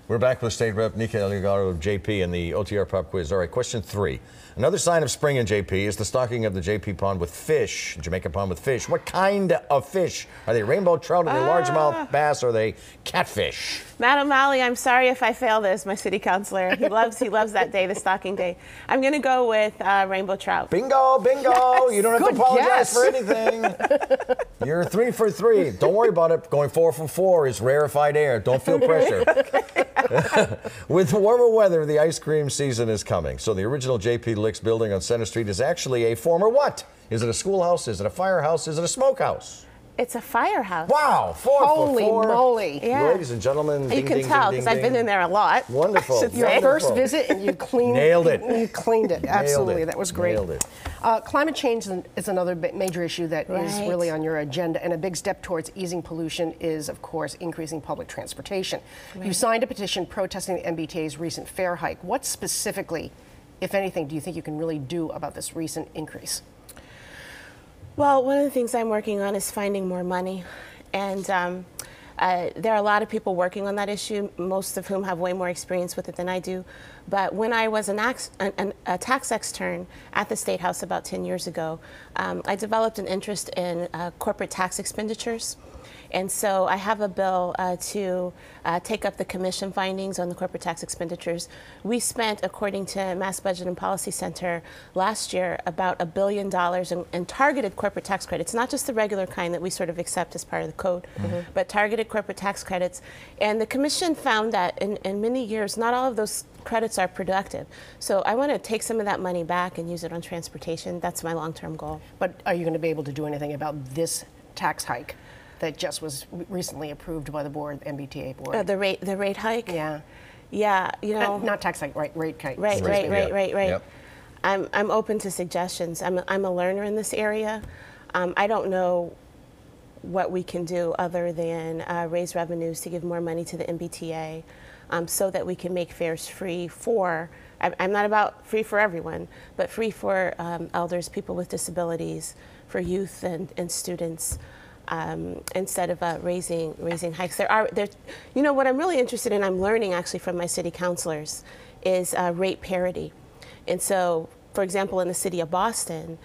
We're back with State Rep Nika Elugaro of JP in the OTR Pop Quiz. All right, question 3. Another sign of spring in JP is the stocking of the JP Pond with fish, Jamaica Pond with fish. What kind of fish? Are they rainbow trout? Are they largemouth bass? Or are they catfish? Madam Malley, I'm sorry if I fail this, my city councilor. He loves that day, the stocking day. I'm going to go with rainbow trout. Bingo, bingo. Yes. You don't have to apologize guess. for anything. You're 3 for 3. Don't worry about it. Going 4 for 4 is rarefied air. Don't feel pressure. With warmer weather, the ice cream season is coming. So the original JP Licks building on Center Street is actually a former what? Is it a schoolhouse? Is it a firehouse? Is it a smokehouse? It's a firehouse. Wow, 4 for 4. Holy moly. Yeah. Ladies and gentlemen, You ding, can ding, tell ding, because ding, I've been in there a lot. Wonderful. Your Wonderful. first visit and you cleaned Nailed it. You cleaned it. Absolutely. That was great. Nailed it. Climate change is another major issue that is Right. really on your agenda, and a big step towards easing pollution is, of course, increasing public transportation. Right. You signed a petition protesting the MBTA's recent fare hike. What specifically, if anything, do you think you can really do about this recent increase? Well, one of the things I'm working on is finding more money. And there are a lot of people working on that issue, most of whom have way more experience with it than I do. But when I was a tax extern at the State House about 10 years ago, I developed an interest in corporate tax expenditures. And so I have a bill to take up the commission findings on the corporate tax expenditures. We spent, according to Mass Budget and Policy Center, last year about $1 billion in targeted corporate tax credits, not just the regular kind that we sort of accept as part of the code, but targeted corporate tax credits. And the commission found that in many years, not all of those credits are productive. So I want to take some of that money back and use it on transportation. That's my long-term goal. But are you going to be able to do anything about this tax hike that just was recently approved by the board, the MBTA board? The rate hike? Yeah. Yeah, you know. Not tax hike, right? Rate hike. Right. Yep. I'm open to suggestions. I'm a learner in this area. I don't know what we can do other than raise revenues to give more money to the MBTA so that we can make fares free for, I'm not about free for everyone, but free for elders, people with disabilities, for youth and students. Instead of raising hikes. You know, what I'm really interested in, I'm learning actually from my city councilors, is rate parity. And so, for example, in the city of Boston,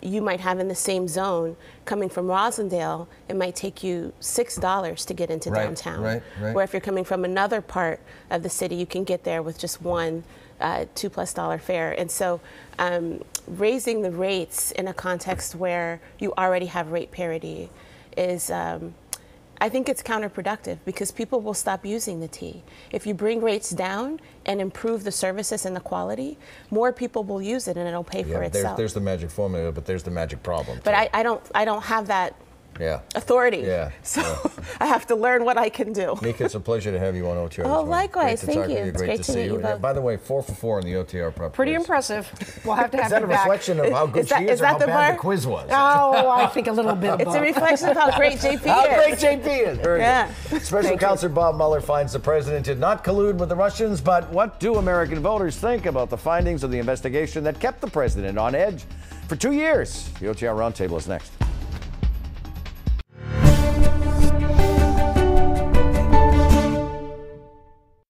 you might have in the same zone, coming from Rosendale, it might take you $6 to get into downtown. Right. Where if you're coming from another part of the city, you can get there with just one $2+ fare. And so raising the rates in a context where you already have rate parity is, I think it's counterproductive because people will stop using the T. If you bring rates down and improve the services and the quality, more people will use it and it'll pay for itself. There's the magic formula, but there's the magic problem. But I don't have that authority. Yeah. So I have to learn what I can do. Nika, it's a pleasure to have you on OTR. Oh, likewise. Great to Thank you. talk to It's great to see meet you both. By the way, 4 for 4 in the OTR prep Pretty quiz. impressive. We'll have to have Is that a you back. reflection of how good she is or how bad the quiz was? Oh, I think a little bit of It's both. a reflection of how great JP is. How great JP is. Very Yeah. good. Special Counsel Bob Mueller finds the president did not collude with the Russians, but what do American voters think about the findings of the investigation that kept the president on edge for 2 years? The OTR Roundtable is next.